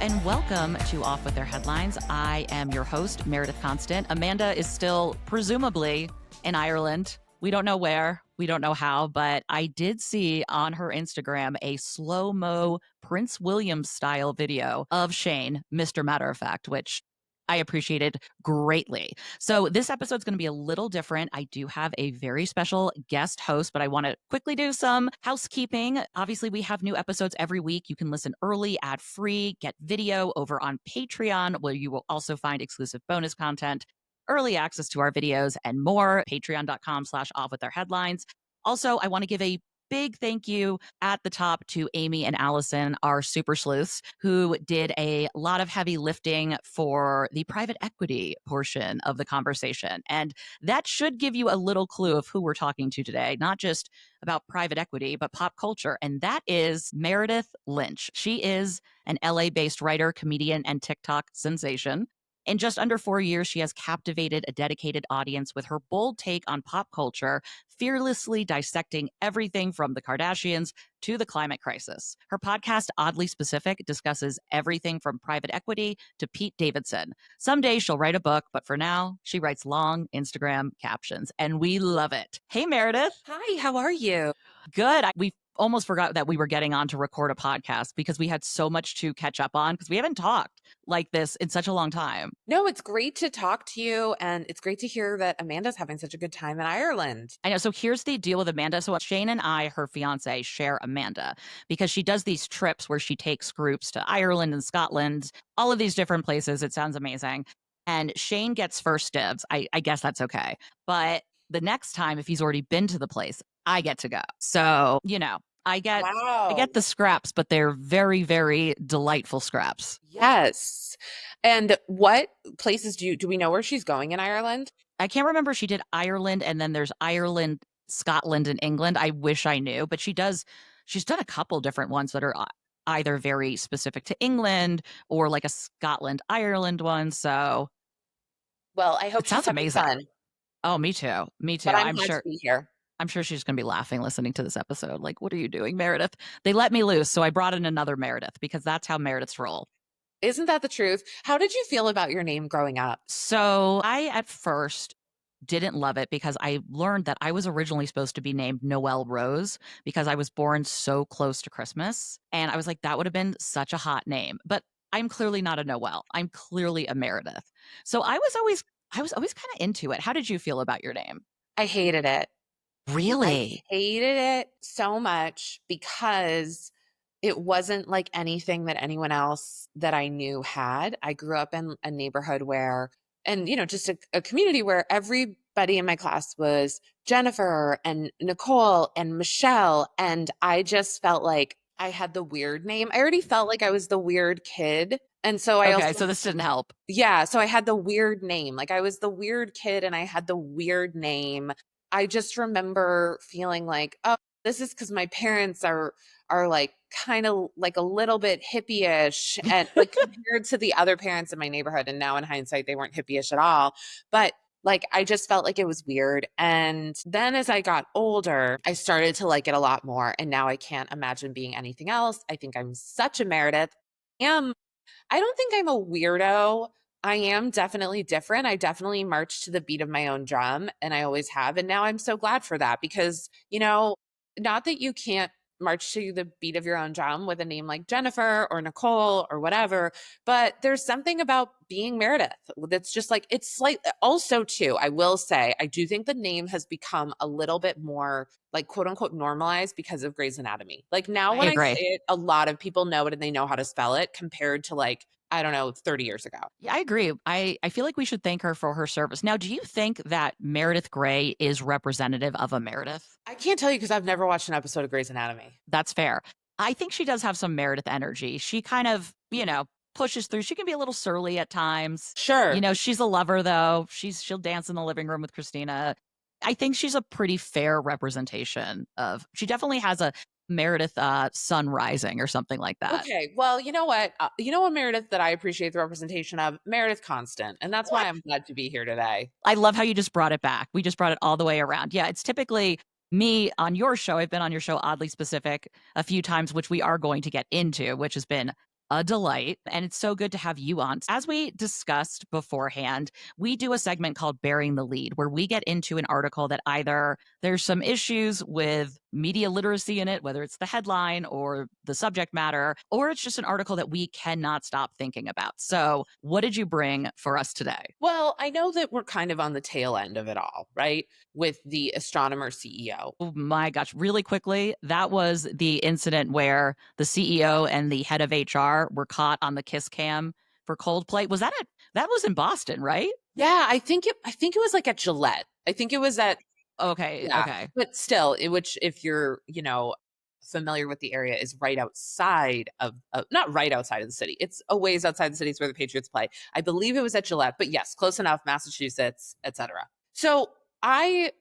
and welcome to Off With Their Headlines. I am your host, Meredith Constant. Amanda is still presumably in Ireland. We don't know where, we don't know how, but I did see on her Instagram a slow-mo Prince William style video of Shane, Mr. Matter of Fact, which I appreciated greatly. So this episode's going to be a little different. I do have a very special guest host, but I want to quickly do some housekeeping. Obviously, we have new episodes every week. You can listen early, ad-free, get video over on Patreon, where you will also find exclusive bonus content, early access to our videos, and more. Patreon.com/offwiththeirheadlines. Also, I want to give a big thank you at the top to Amy and Allison, our super sleuths, who did a lot of heavy lifting for the private equity portion of the conversation. And that should give you a little clue of who we're talking to today, not just about private equity, but pop culture. And that is Meredith Lynch. She is an LA-based writer, comedian, and TikTok sensation. In just under 4 years, she has captivated a dedicated audience with her bold take on pop culture, fearlessly dissecting everything from the Kardashians to the climate crisis. Her podcast, Oddly Specific, discusses everything from private equity to Pete Davidson. Someday she'll write a book, but for now, she writes long Instagram captions, and we love it. Hey, Meredith. Hi, how are you? Good. We almost forgot that we were getting on to record a podcast because we had so much to catch up on because we haven't talked like this in such a long time. No, it's great to talk to you, and it's great to hear that Amanda's having such a good time in Ireland. I know. So here's the deal with Amanda. So Shane and I, her fiance, share Amanda because she does these trips where she takes groups to Ireland and Scotland, all of these different places. It sounds amazing. And Shane gets first dibs. I guess that's okay. But the next time, if he's already been to the place, I get to go. So, I get the scraps, but they're very, very delightful scraps. Yes. And what places do we know where she's going in Ireland? I can't remember. She did Ireland, and then there's Ireland, Scotland, and England. I wish I knew, but she's done a couple different ones that are either very specific to England or like a Scotland, Ireland one. So, well, I hope it sounds amazing. Fun. Oh, me too. Me too. But I'm sure to be here. I'm sure she's going to be laughing listening to this episode. Like, what are you doing, Meredith? They let me loose, so I brought in another Meredith because that's how Merediths roll. Isn't that the truth? How did you feel about your name growing up? So I, at first, didn't love it because I learned that I was originally supposed to be named Noelle Rose because I was born so close to Christmas. And I was like, that would have been such a hot name. But I'm clearly not a Noelle. I'm clearly a Meredith. So I was always kind of into it. How did you feel about your name? I hated it. Really? I hated it so much because it wasn't like anything that anyone else that I knew had. I grew up in a neighborhood where, and just a community where everybody in my class was Jennifer and Nicole and Michelle. And I just felt like I had the weird name. I already felt like I was the weird kid. And so so this didn't help. Yeah. So I had the weird name. Like I was the weird kid and I had the weird name. I just remember feeling like, oh, this is because my parents are like kind of like a little bit hippie-ish and like compared to the other parents in my neighborhood. And now in hindsight, they weren't hippie-ish at all. But like, I just felt like it was weird. And then as I got older, I started to like it a lot more. And now I can't imagine being anything else. I think I'm such a Meredith. I don't think I'm a weirdo. I am definitely different. I definitely march to the beat of my own drum, and I always have. And now I'm so glad for that because, not that you can't march to the beat of your own drum with a name like Jennifer or Nicole or whatever, but there's something about being Meredith that's just like, it's slightly, also too, I will say, I do think the name has become a little bit more like quote unquote normalized because of Grey's Anatomy. Like now when I say it, a lot of people know it and they know how to spell it compared to like, I don't know, 30 years ago. Yeah, I agree. I feel like we should thank her for her service. Now, do you think that Meredith Grey is representative of a Meredith? I can't tell you because I've never watched an episode of Grey's Anatomy. That's fair. I think she does have some Meredith energy. She kind of, pushes through. She can be a little surly at times. Sure. She's a lover, though. She'll dance in the living room with Christina. I think she's a pretty fair representation of, she definitely has a Meredith sun rising or something like that. Okay, well, you know what? Meredith that I appreciate the representation of? Meredith Constant. And that's why I'm glad to be here today. I love how you just brought it back. We just brought it all the way around. Yeah, it's typically me on your show. I've been on your show, Oddly Specific, a few times, which we are going to get into, which has been a delight. And it's so good to have you on. As we discussed beforehand, we do a segment called Bearing the Lead, where we get into an article that either there's some issues with media literacy in it, whether it's the headline or the subject matter, or it's just an article that we cannot stop thinking about. So, what did you bring for us today? Well, I know that we're kind of on the tail end of it all, right? With the Astronomer CEO. Oh my gosh, really quickly, that was the incident where the CEO and the head of HR were caught on the kiss cam for Coldplay. Was that that was in Boston, right? Yeah, I think it was like at Gillette. I think it was at Okay, yeah, okay. but still, which if you're, familiar with the area is right outside of not right outside of the city. It's a ways outside the cities where the Patriots play. I believe it was at Gillette, but yes, close enough, Massachusetts, etc. So, I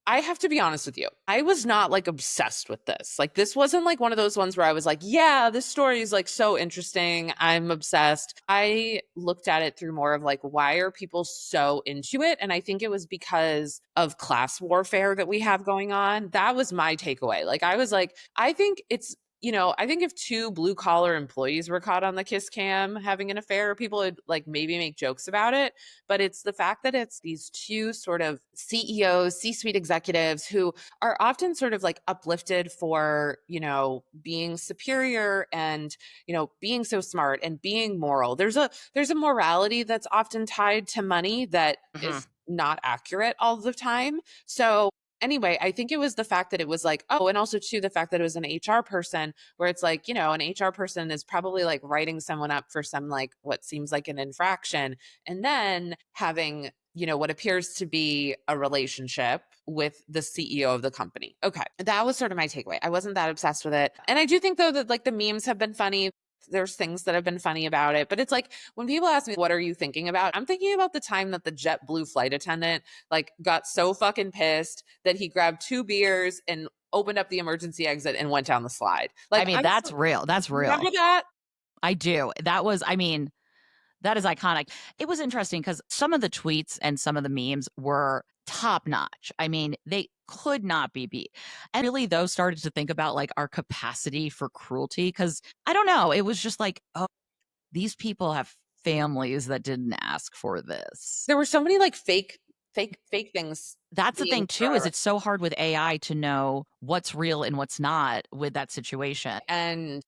I have to be honest with you. I was not like obsessed with this. Like this wasn't like one of those ones where I was like, yeah, this story is like so interesting. I'm obsessed. I looked at it through more of like, why are people so into it? And I think it was because of class warfare that we have going on. That was my takeaway. Like I was like, I think it's I think if two blue collar employees were caught on the kiss cam having an affair, people would like maybe make jokes about it. But it's the fact that it's these two sort of CEOs, C suite executives who are often sort of like uplifted for, being superior and, being so smart and being moral. There's a morality that's often tied to money that Mhm. is not accurate all the time. So anyway, I think it was the fact that it was like, oh, and also too, the fact that it was an HR person where it's like, an HR person is probably like writing someone up for some like what seems like an infraction and then having, what appears to be a relationship with the CEO of the company. Okay. That was sort of my takeaway. I wasn't that obsessed with it. And I do think though that like the memes have been funny. There's things that have been funny about it, but it's like when people ask me, what are you thinking about? I'm thinking about the time that the JetBlue flight attendant like got so fucking pissed that he grabbed two beers and opened up the emergency exit and went down the slide. I Like mean, I that's real. That's remember real. that. I do. That was, I mean, that is iconic. It was interesting because some of the tweets and some of the memes were top notch. I mean, they could not be beat. And really, those started to think about like our capacity for cruelty because I don't know. It was just like, oh, these people have families that didn't ask for this. There were so many like fake things That's the being thing too, thrown is around. it's so hard with AI to know what's real and what's not with that situation. And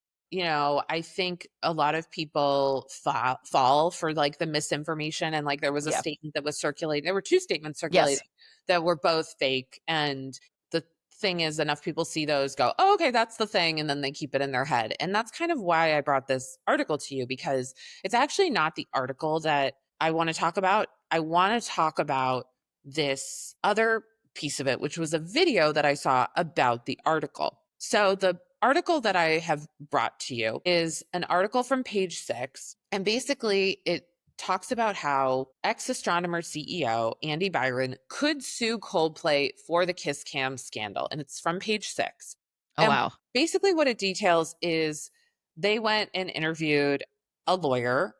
I think a lot of people fall for like the misinformation. And like there was a Yeah. statement that was circulating. There were two statements circulating Yes. that were both fake. And the thing is, enough people see those, go, oh, okay, that's the thing. And then they keep it in their head. And that's kind of why I brought this article to you, because it's actually not the article that I want to talk about. I want to talk about this other piece of it, which was a video that I saw about the article. So the article that I have brought to you is an article from page 6. And basically, it talks about how ex Astronomer CEO Andy Byron could sue Coldplay for the Kiss Cam scandal. And it's from page 6. Oh, And wow. basically, what it details is they went and interviewed a lawyer.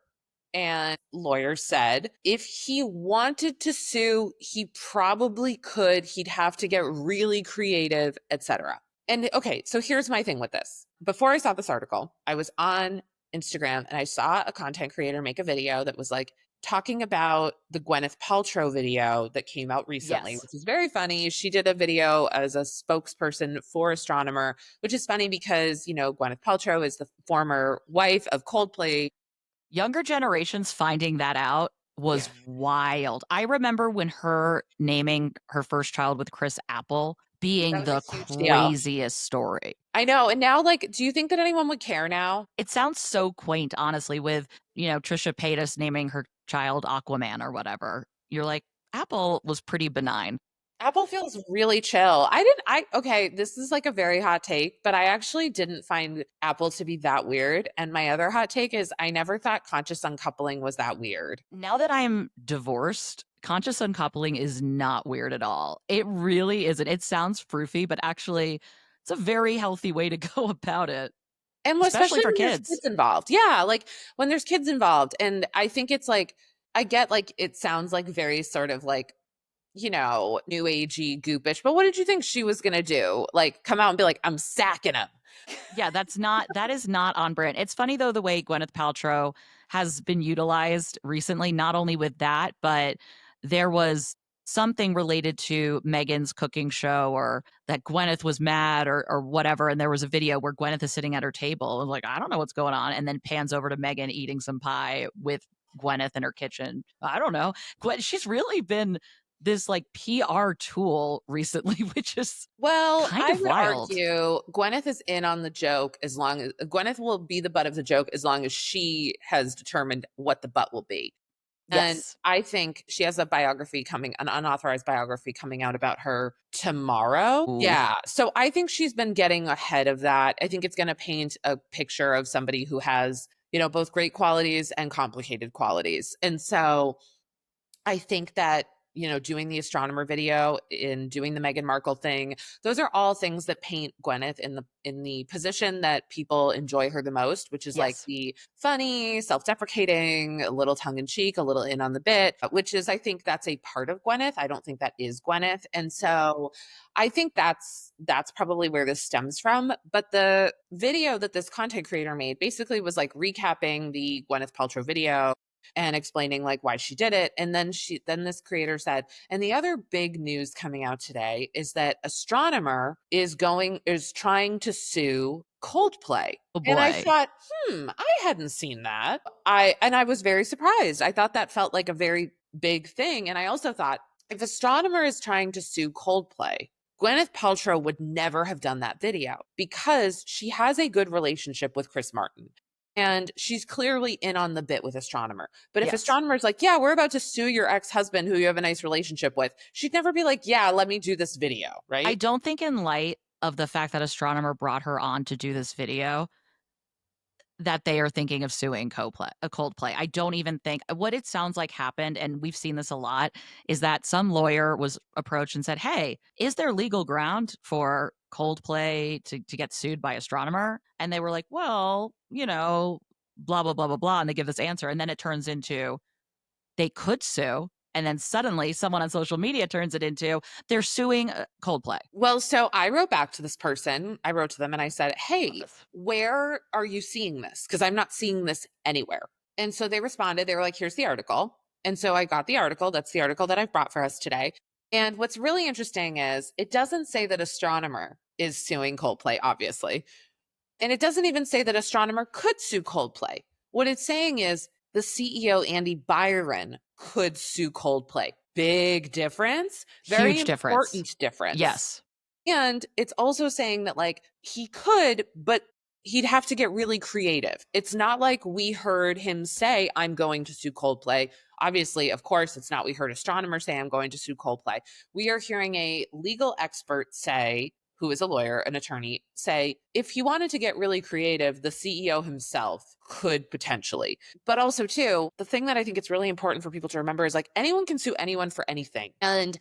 And lawyer said if he wanted to sue, he probably could. He'd have to get really creative, etc. And okay, so here's my thing with this. Before I saw this article, I was on Instagram and I saw a content creator make a video that was like talking about the Gwyneth Paltrow video that came out recently, Yes. which is very funny. She did a video as a spokesperson for Astronomer, which is funny because, Gwyneth Paltrow is the former wife of Coldplay. Younger generations finding that out Yeah, was wild. I remember when her naming her first child with Chris Apple that being was a the huge deal. craziest story. I know. And now, like, do you think that anyone would care now? It sounds so quaint, honestly, with, Trisha Paytas naming her child Aquaman or whatever. You're like, Apple was pretty benign. Apple feels really chill. Okay, this is like a very hot take, but I actually didn't find Apple to be that weird. And my other hot take is I never thought conscious uncoupling was that weird. Now that I'm divorced, conscious uncoupling is not weird at all. It really isn't. It sounds froofy, but actually, it's a very healthy way to go about it, And especially especially for when there's kids. kids involved. Yeah, like when there's kids involved. And I think it's like, I get like, it sounds like very sort of like new agey, goopish. But what did you think she was going to do? Like, come out and be like, I'm sacking him. Yeah, that is not on brand. It's funny though the way Gwyneth Paltrow has been utilized recently, not only with that, but there was something related to Megan's cooking show or that Gwyneth was mad or whatever. And there was a video where Gwyneth is sitting at her table and like, I don't know what's going on. And then pans over to Megan eating some pie with Gwyneth in her kitchen. I don't know. She's really been this like PR tool recently, which is Well, kind I of would wild. argue Gwyneth is in on the joke as long as Gwyneth will be the butt of the joke as long as she has determined what the butt will be. And Yes. I think she has an unauthorized biography coming out about her tomorrow. Ooh. Yeah. So I think she's been getting ahead of that. I think it's going to paint a picture of somebody who has, both great qualities and complicated qualities. And so I think that, doing the astronomer video and doing the Meghan Markle thing, those are all things that paint Gwyneth in the position that people enjoy her the most, which is like Yes. the funny, self-deprecating, a little tongue-in-cheek, a little in on the bit, which is I think that's a part of Gwyneth. I don't think that is Gwyneth. And so I think that's probably where this stems from. But the video that this content creator made basically was like recapping the Gwyneth Paltrow video and explaining like why she did it. And then this creator said, and the other big news coming out today is that Astronomer is trying to sue Coldplay. Oh And I boy. thought, I hadn't seen that. I was very surprised. I thought that felt like a very big thing. And I also thought if Astronomer is trying to sue Coldplay, Gwyneth Paltrow would never have done that video because she has a good relationship with Chris Martin. And she's clearly in on the bit with Astronomer. But if Yes. Astronomer's like, yeah, we're about to sue your ex-husband who you have a nice relationship with, she'd never be like, yeah, let me do this video, I right? don't think in light of the fact that Astronomer brought her on to do this video, that they are thinking of suing Coldplay. I don't even think what it sounds like happened, and we've seen this a lot, is that some lawyer was approached and said, "Hey, is there legal ground for Coldplay to get sued by Astronomer?" And they were like, "Well, blah blah blah blah blah," and they give this answer, and then it turns into they could sue, and then suddenly someone on social media turns it into they're suing Coldplay. Well, so I wrote back to this person. I wrote to them and I said, Love hey, this. where are you seeing this? Because I'm not seeing this anywhere. And so they responded, they were like, here's the article. And so I got the article. That's the article that I've brought for us today. And what's really interesting is it doesn't say that Astronomer is suing Coldplay, obviously. And it doesn't even say that Astronomer could sue Coldplay. What it's saying is the CEO, Andy Byron, could sue Coldplay. Big difference, very Huge difference. important difference. Yes. And it's also saying that like he could, but he'd have to get really creative. It's not like we heard him say, I'm going to sue Coldplay. Obviously, of course, it's not we heard Astronomer say, I'm going to sue Coldplay. We are hearing a legal expert say, who is a lawyer, an attorney, say, if he wanted to get really creative, the CEO himself could potentially. But also, too, the thing that I think it's really important for people to remember is like anyone can sue anyone for anything. And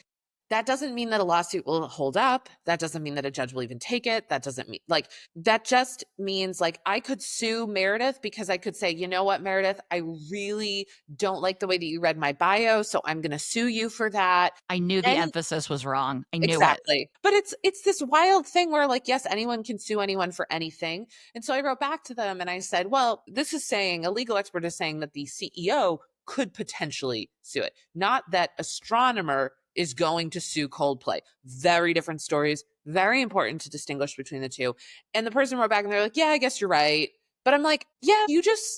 that doesn't mean that a lawsuit will hold up. That doesn't mean that a judge will even take it. That doesn't mean like that just means like I could sue Meredith because I could say, you know what, Meredith, I really don't like the way that you read my bio, so I'm going to sue you for that. I knew the Any emphasis was wrong. I knew it. Exactly. But it's this wild thing where like yes, anyone can sue anyone for anything. And so I wrote back to them and I said, well, this is saying a legal expert is saying that the CEO could potentially sue it, not that Astronomer is going to sue Coldplay. Very different stories, very important to distinguish between the two. And the person wrote back and they're like, yeah, I guess you're right. But I'm like, yeah,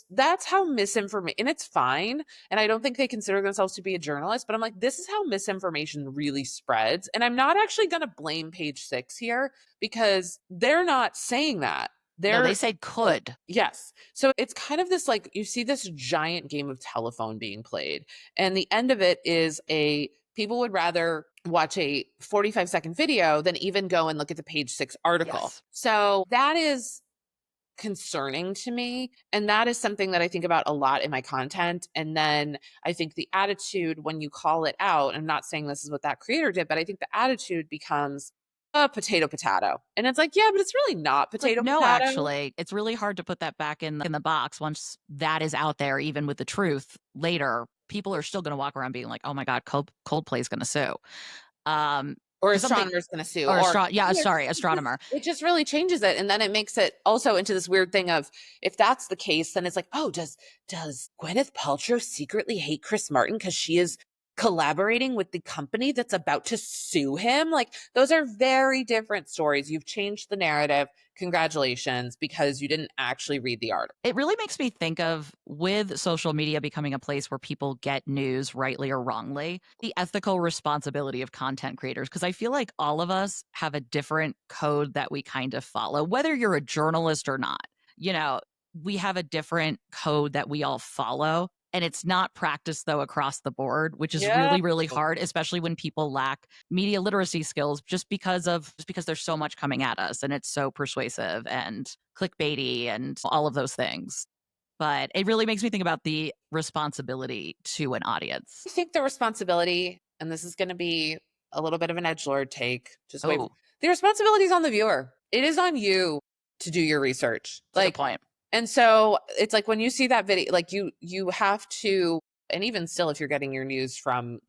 that's how misinformation, and it's fine. And I don't think they consider themselves to be a journalist, but I'm like, this is how misinformation really spreads. And I'm not actually going to blame Page Six here because they're not saying that. No, they They're, said could. yes. So it's kind of this like, you see this giant game of telephone being played. And the end of it is people would rather watch a 45-second video than even go and look at the Page Six article. Yes. So that is concerning to me. And that is something that I think about a lot in my content. And then I think the attitude when you call it out, I'm not saying this is what that creator did, but I think the attitude becomes, potato, potato. And it's like, yeah, but it's really not Like, potato, no, potato. actually, it's really hard to put that back in the box once that is out there, even with the truth later. People are still going to walk around being like, oh my God, Coldplay is going to sue. Or Because something, astronomer's going to sue. or Or, yeah, you know, sorry, it just, astronomer. it just really changes it. And then it makes it also into this weird thing of, if that's the case, then it's like, oh, does Gwyneth Paltrow secretly hate Chris Martin because she is collaborating with the company that's about to sue him? Like, those are very different stories. You've changed the narrative. Congratulations, because you didn't actually read the article. It really makes me think of, with social media becoming a place where people get news rightly or wrongly, the ethical responsibility of content creators. Because I feel like all of us have a different code that we kind of follow, whether you're a journalist or not. You know, we have a different code that we all follow. And it's not practiced, though, across the board, which is Yeah. really, really hard, especially when people lack media literacy skills, just because there's so much coming at us and it's so persuasive and clickbaity and all of those things. But it really makes me think about the responsibility to an audience. I think the responsibility, and this is going to be a little bit of an edgelord take, just wait. Oh, The responsibility is on the viewer. It is on you to do your research. that's a good Like, point. and so it's like when you see that video, like you have to, and even still, if you're getting your news from,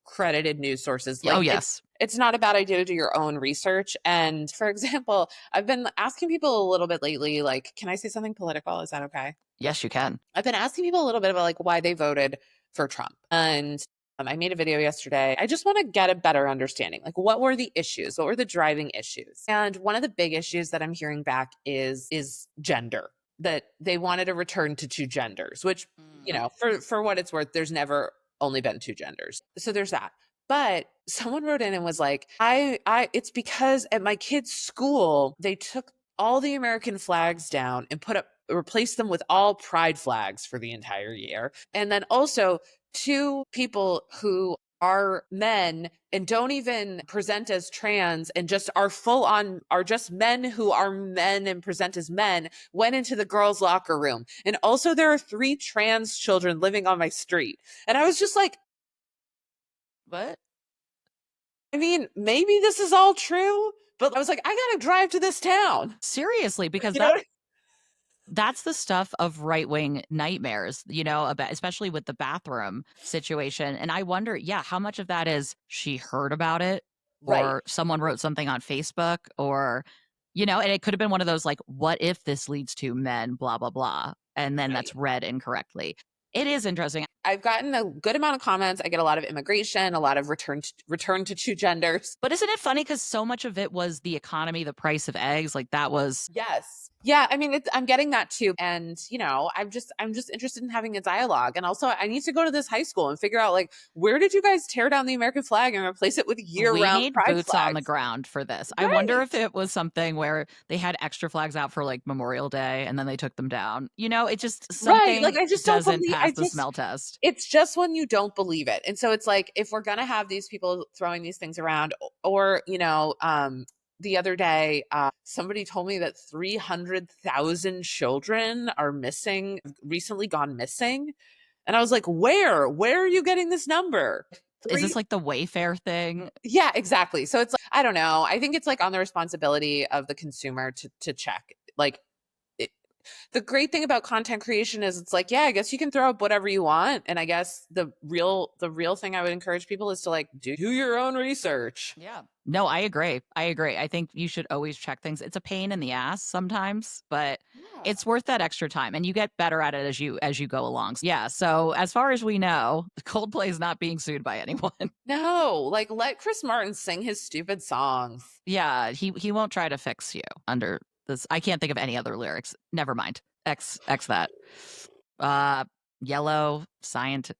credited news sources, Oh, like yes. it's not a bad idea to do your own research. And for example, I've been asking people a little bit lately, like, can I say something political? Is that okay? Yes, you can. I've been asking people a little bit about like why they voted for Trump. And I made a video yesterday. I just want to get a better understanding. Like, what were the issues? What were the driving issues? And one of the big issues that I'm hearing back is gender. That they wanted a return to two genders, which, for what it's worth, there's never only been two genders. So there's that. But someone wrote in and was like, it's because at my kid's school, they took all the American flags down and replace them with all pride flags for the entire year. And then also two people who are men and don't even present as trans and just are just men who are men and present as men went into the girls' locker room. And also there are 3 trans children living on my street. And I was just like, What? I mean, maybe this is all true, but I was like, I gotta drive to this town. Seriously, because You know, that's the stuff of right-wing nightmares, about, especially with the bathroom situation. And I wonder, yeah, how much of that is she heard about it, right. or someone wrote something on Facebook, or, and it could have been one of those like, what if this leads to men, blah, blah, blah. And then Right. that's read incorrectly. It is interesting. I've gotten a good amount of comments. I get a lot of immigration, a lot of return to two genders. But isn't it funny? Because so much of it was the economy, the price of eggs. Like, that was, Yes. Yeah, I mean, I'm getting that too. And, I'm just interested in having a dialogue. And also I need to go to this high school and figure out, like, where did you guys tear down the American flag and replace it with we year-round need pride boots on the flags? ground for this. I wonder Right. if it was something where they had extra flags out for like Memorial Day and then they took them down. It just, Right. Like, something I just don't doesn't believe pass the smell test. it's just when you don't believe it. And so it's like, if we're going to have these people throwing these things around, or, the other day, somebody told me that 300,000 children are missing, recently gone missing. And I was like, where are you getting this number? Is Three. this like the Wayfair thing? Yeah, exactly. So it's like, I don't know. I think it's like on the responsibility of the consumer to check. Like, the great thing about content creation is it's like, yeah, I guess you can throw up whatever you want. And I guess the real thing I would encourage people is to like do your own research. Yeah. No, I agree. I agree. I think you should always check things. It's a pain in the ass sometimes, but Yeah. it's worth that extra time, and you get better at it as you go along. Yeah. So as far as we know, Coldplay is not being sued by anyone. No, like, let Chris Martin sing his stupid songs. Yeah, he won't try to fix you under this. I can't think of any other lyrics. Never mind. X that. Uh Yellow,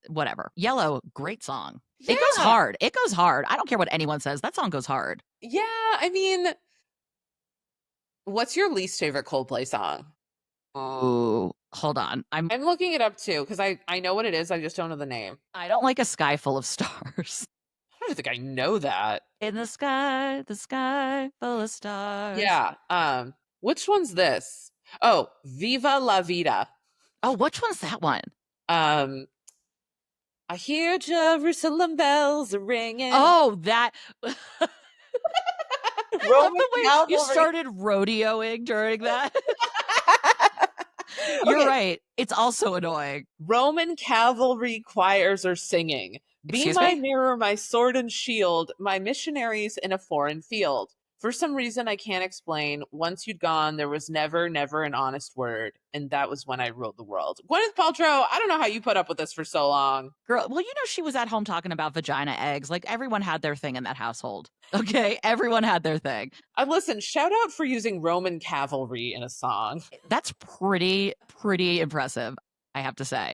whatever. Yellow, great song. It goes Yeah. hard. It goes hard. I don't care what anyone says. That song goes hard. Yeah. I mean, what's your least favorite Coldplay song? Ooh, hold on. I'm looking it up too because I know what it is. I just don't know the name. I don't like A Sky Full of Stars. I don't think I know that. In the sky full of stars. Yeah. Which one's this? Oh, Viva la Vida. Oh, which one's that one? Um, I hear Jerusalem bells ringing. Oh, that I love Roman the way you cavalry. started rodeoing during that. You're Okay, right. It's also annoying. Roman cavalry choirs are singing. Be Excuse my me? mirror, my sword and shield, my missionaries in a foreign field. For some reason I can't explain, once you'd gone, there was never, never an honest word. And that was when I ruled the world. Gwyneth Paltrow, I don't know how you put up with this for so long. Girl, well, she was at home talking about vagina eggs. Like everyone had their thing in that household. Okay? Everyone had their thing. Listen, shout out for using Roman cavalry in a song. That's pretty impressive, I have to say.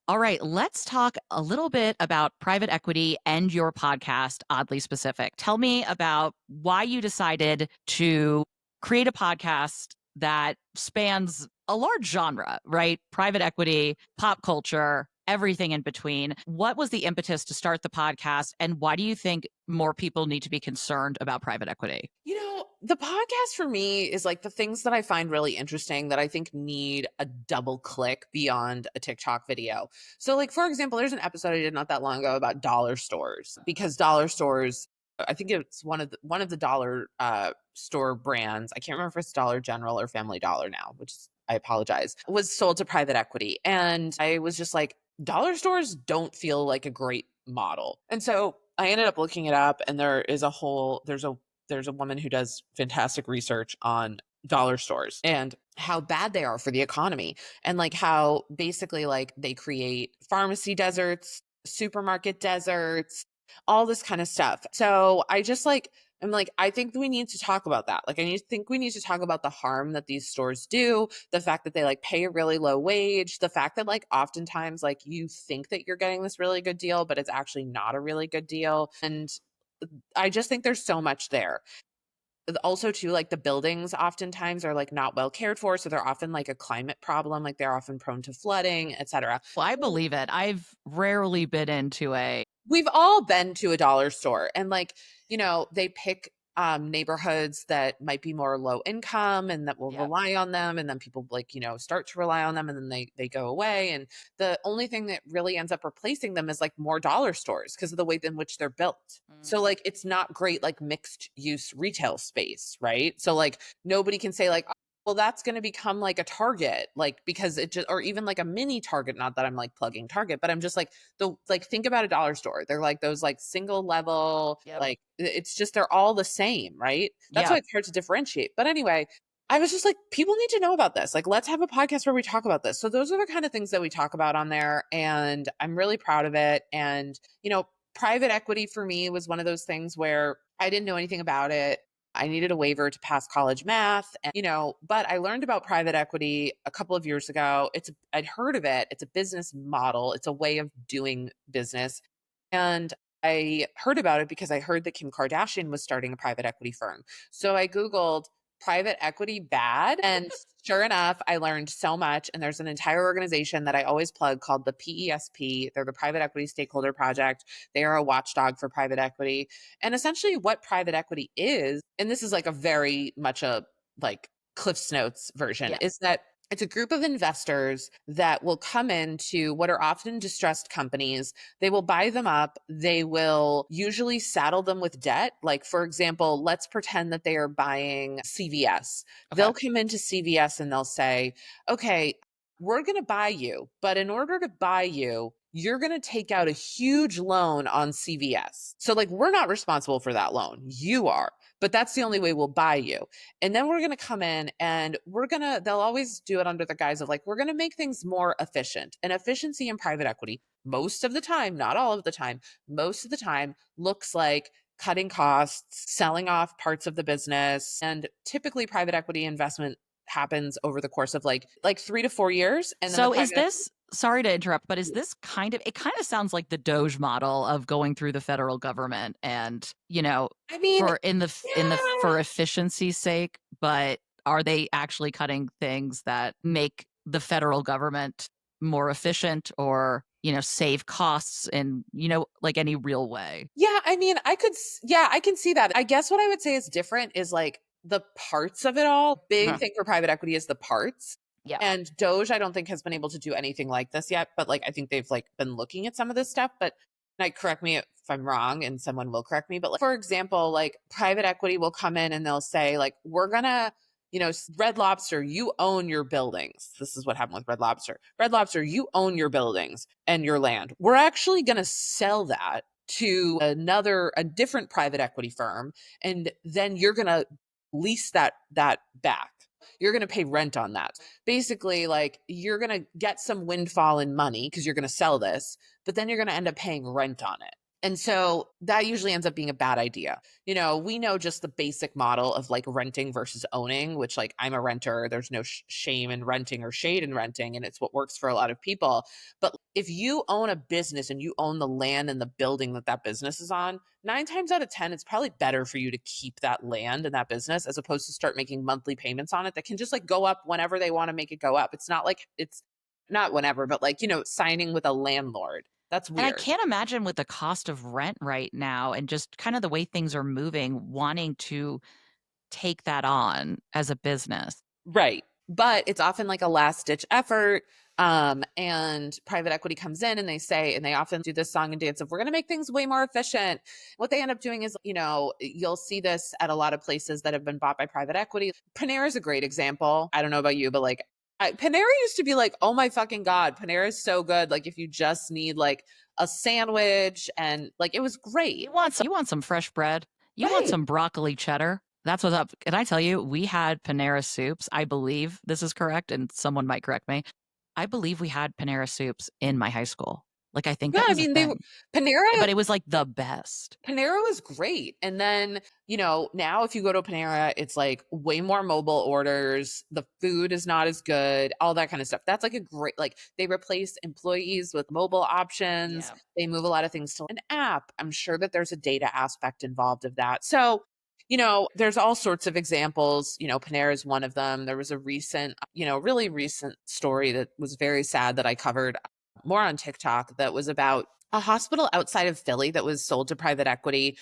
All right, let's talk a little bit about private equity and your podcast, Oddly Specific. Tell me about why you decided to create a podcast that spans a large genre, right? Private equity, pop culture, everything in between. What was the impetus to start the podcast, and why do you think more people need to be concerned about private equity? The podcast for me is like the things that I find really interesting that I think need a double click beyond a TikTok video. So, like, for example, there's an episode I did not that long ago about dollar stores because dollar stores, I think it's one of the dollar store brands. I can't remember if it's Dollar General or Family Dollar now, which is, I apologize, was sold to private equity. And I was just like, dollar stores don't feel like a great model. And so I ended up looking it up, and there's a woman who does fantastic research on dollar stores and how bad they are for the economy, and like how basically like they create pharmacy deserts, supermarket deserts, all this kind of stuff. So I'm like, I think we need to talk about that. Like, think we need to talk about the harm that these stores do, the fact that they like pay a really low wage, the fact that like oftentimes like you think that you're getting this really good deal, but it's actually not a really good deal. And I just think there's so much there. Also, too, like the buildings oftentimes are like not well cared for. So they're often like a climate problem, like they're often prone to flooding, etc. Well, I believe it. I've rarely been into a We've all been to a dollar store, and like, they pick neighborhoods that might be more low income and that will Yep. rely on them, and then people like, start to rely on them, and then they go away, and the only thing that really ends up replacing them is like more dollar stores because of the way in which they're built. So like it's not great like mixed use retail space, right? So like nobody can say like, well, that's going to become like a Target, like because it just, or even like a mini Target. Not that I'm like plugging Target, but I'm just like, think about a dollar store. They're like those like single level, Yep. like it's just they're all the same, right? That's Yeah. why it's hard to differentiate. But anyway, I was just like, people need to know about this. Like, let's have a podcast where we talk about this. So those are the kind of things that we talk about on there, and I'm really proud of it. And private equity for me was one of those things where I didn't know anything about it. I needed a waiver to pass college math, and, but I learned about private equity a couple of years ago. I'd heard of it. It's a business model. It's a way of doing business. And I heard about it because I heard that Kim Kardashian was starting a private equity firm. So I Googled private equity bad. And sure enough, I learned so much. And there's an entire organization that I always plug called the PESP. They're the Private Equity Stakeholder Project. They are a watchdog for private equity. And essentially, what private equity is, and this is like a very much a like Cliff's Notes version, Yeah. is that it's a group of investors that will come into what are often distressed companies. They will buy them up. They will usually saddle them with debt. Like, for example, let's pretend that they are buying CVS. Okay. They'll come into CVS and they'll say, okay, we're going to buy you, but in order to buy you, you're going to take out a huge loan on CVS. So, like, we're not responsible for that loan. You are, but that's the only way we'll buy you. And then we're going to come in and they'll always do it under the guise of like, we're going to make things more efficient. And efficiency in private equity, most of the time, not all of the time, most of the time looks like cutting costs, selling off parts of the business. And typically private equity investment happens over the course of like 3 to 4 years. And then the So is private this, sorry to interrupt, but is this it kind of sounds like the Doge model of going through the federal government and, I mean, for yeah. efficiency's sake, but are they actually cutting things that make the federal government more efficient or, save costs in, like any real way? Yeah, I mean, I can see that. I guess what I would say is different is like the parts of it all. Big Huh. thing for private equity is the parts. Yeah. And Doge, I don't think has been able to do anything like this yet, but like I think they've like been looking at some of this stuff. But like, correct me if if I'm wrong and someone will correct me, but like, for example, like private equity will come in and they'll say like, we're going to, Red Lobster, you own your buildings. This is what happened with Red Lobster. Red Lobster, you own your buildings and your land. We're actually going to sell that to a different private equity firm. And then you're going to lease that back. You're going to pay rent on that. Basically, like you're going to get some windfall in money because you're going to sell this, but then you're going to end up paying rent on it. And so that usually ends up being a bad idea. We know just the basic model of like renting versus owning, which like I'm a renter. There's no shame in renting or shade in renting. And it's what works for a lot of people. But if you own a business and you own the land and the building that business is on, 9 times out of 10, it's probably better for you to keep that land and that business as opposed to start making monthly payments on it that can just like go up whenever they want to make it go up. It's not like it's not whenever, but like, signing with a landlord. That's And I weird. can't imagine with the cost of rent right now and just kind of the way things are moving, wanting to take that on as a business. Right. But it's often like a last ditch effort. And private equity comes in and they often do this song and dance of we're going to make things way more efficient. What they end up doing is, you'll see this at a lot of places that have been bought by private equity. Panera is a great example. I don't know about you, but like Panera used to be like, oh my fucking God, Panera is so good. Like if you just need like a sandwich and like it was great. You want some fresh bread? You want Right. some broccoli cheddar? That's what's up. Can I tell you, we had Panera soups. I believe this is correct, and someone might correct me. I believe we had Panera soups in my high school. Like, I think Yeah, that I was a mean, thing, Panera but it was like the best. Panera was great. And then, now if you go to Panera, it's like way more mobile orders. The food is not as good, all that kind of stuff. That's like a great, like, they replace employees with mobile options. Yeah. They move a lot of things to an app. I'm sure that there's a data aspect involved of that. So, there's all sorts of examples. Panera is one of them. There was a recent, really recent story that was very sad that I covered more on TikTok that was about a hospital outside of Philly that was sold to private equity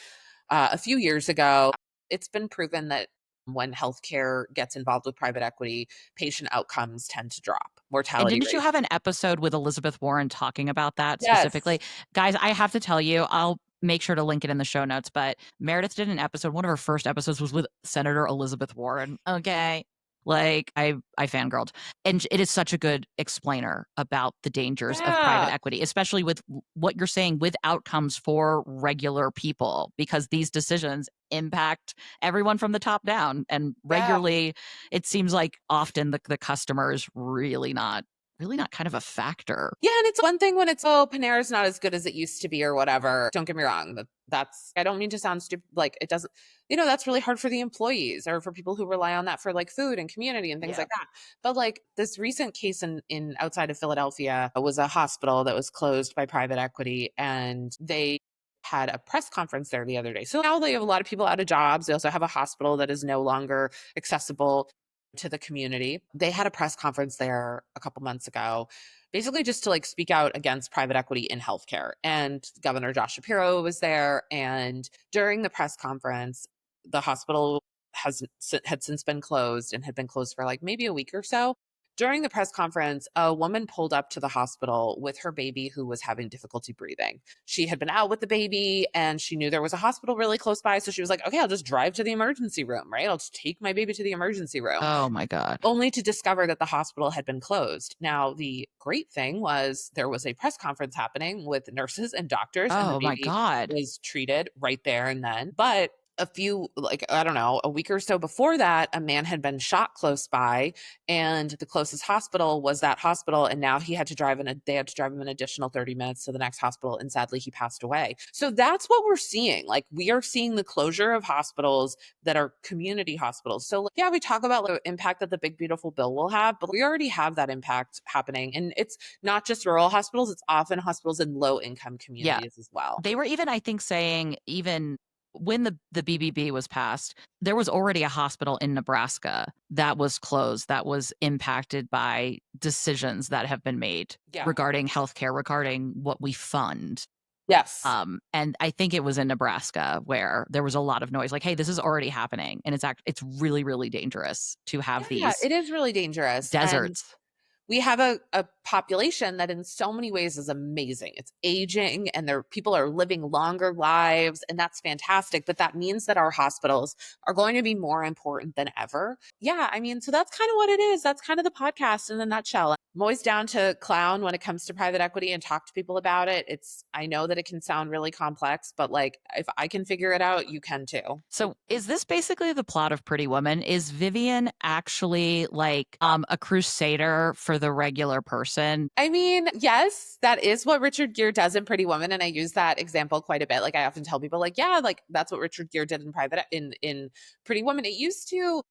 a few years ago. It's been proven that when healthcare gets involved with private equity, patient outcomes tend to drop, And mortality didn't you rates. have an episode with Elizabeth Warren talking about that Yes. specifically? Guys, I have to tell you, I'll make sure to link it in the show notes, but Meredith did an episode, one of her first episodes was with Senator Elizabeth Warren. Okay. Like I fangirled. And it is such a good explainer about the dangers of private Yeah. equity, especially with what you're saying with outcomes for regular people, because these decisions impact everyone from the top down. And Yeah. regularly it seems like often the customer is really not kind of a factor. Yeah, and it's one thing when it's, oh, Panera's not as good as it used to be or whatever. Don't get me wrong. That's I don't mean to sound stupid. Like it doesn't, that's really hard for the employees or for people who rely on that for like food and community and things Yeah. like that. But like this recent case in outside of Philadelphia was a hospital that was closed by private equity and they had a press conference there the other day. So now they have a lot of people out of jobs. They also have a hospital that is no longer accessible to the community. They had a press conference there a couple months ago, basically just to like speak out against private equity in healthcare. And Governor Josh Shapiro was there. And during the press conference, the hospital had since been closed and had been closed for like maybe a week or so. During the press conference, a woman pulled up to the hospital with her baby who was having difficulty breathing. She had been out with the baby and she knew there was a hospital really close by. So she was like, okay, I'll just drive to the emergency room, right? I'll just take my baby to the emergency room, Oh my god. only to discover that the hospital had been closed. Now, the great thing was there was a press conference happening with nurses and doctors, and the Oh my baby god. was treated right there and then. But a few, like, I don't know, a week or so before that, a man had been shot close by, and the closest hospital was that hospital. And now they had to drive him an additional 30 minutes to the next hospital. And sadly, he passed away. So that's what we're seeing. Like, we are seeing the closure of hospitals that are community hospitals. So, like, yeah, we talk about the impact that the big, beautiful bill will have, but we already have that impact happening. And it's not just rural hospitals, it's often hospitals in low income Yeah. communities as well. They were even, I think, saying even when the BBB was passed, there was already a hospital in Nebraska that was closed, that was impacted by decisions that have been made Yeah. regarding healthcare, regarding what we fund. Yes. And I think it was in Nebraska where there was a lot of noise, like, hey, this is already happening. And it's really, really dangerous to have Yeah, these it is really dangerous. And deserts. we have a population that in so many ways is amazing. It's aging and people are living longer lives, and that's fantastic. But that means that our hospitals are going to be more important than ever. Yeah, I mean, so that's kind of what it is. That's kind of the podcast in a nutshell. I'm always down to clown when it comes to private equity and talk to people about it. I know that it can sound really complex, but like if I can figure it out, you can too. So is this basically the plot of Pretty Woman? Is Vivian actually like a crusader for the regular person? I mean, yes, that is what Richard Gere does in Pretty Woman, and I use that example quite a bit. Like I often tell people, like, yeah, like that's what Richard Gere did in Pretty Woman. It used to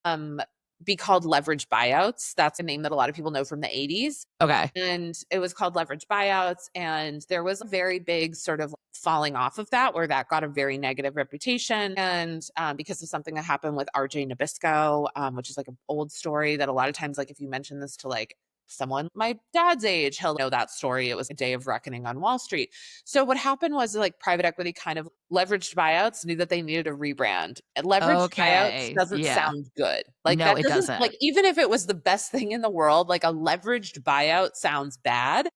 um be called leverage buyouts. That's a name that a lot of people know from the 80s. Okay. And it was called leverage buyouts. And there was a very big sort of falling off of that, where that got a very negative reputation. And because of something that happened with RJ Nabisco, which is like an old story that a lot of times, like if you mention this to like someone my dad's age, he'll know that story. It was a day of reckoning on Wall Street. So what happened was like private equity kind of leveraged buyouts knew that they needed a rebrand. And leveraged buyouts Okay. doesn't Yeah. sound good. Like No, that it doesn't doesn't. like even if it was the best thing in the world, like a leveraged buyout sounds bad.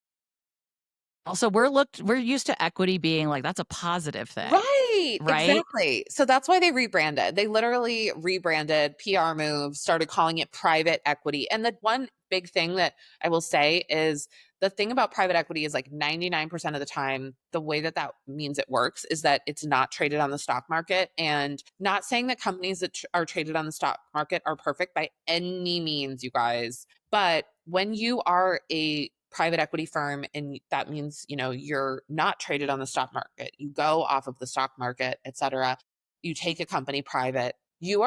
Also, we're used to equity being like that's a positive thing, Right, right? exactly. So that's why they rebranded. They literally rebranded, PR move, started calling it private equity. And the one big thing that I will say is the thing about private equity is like 99% of the time, the way that that means it works is that it's not traded on the stock market. And not saying that companies that are traded on the stock market are perfect by any means, you guys. But when you are a private equity firm and that means you're not traded on the stock market, you go off of the stock market, etc., you take a company private, you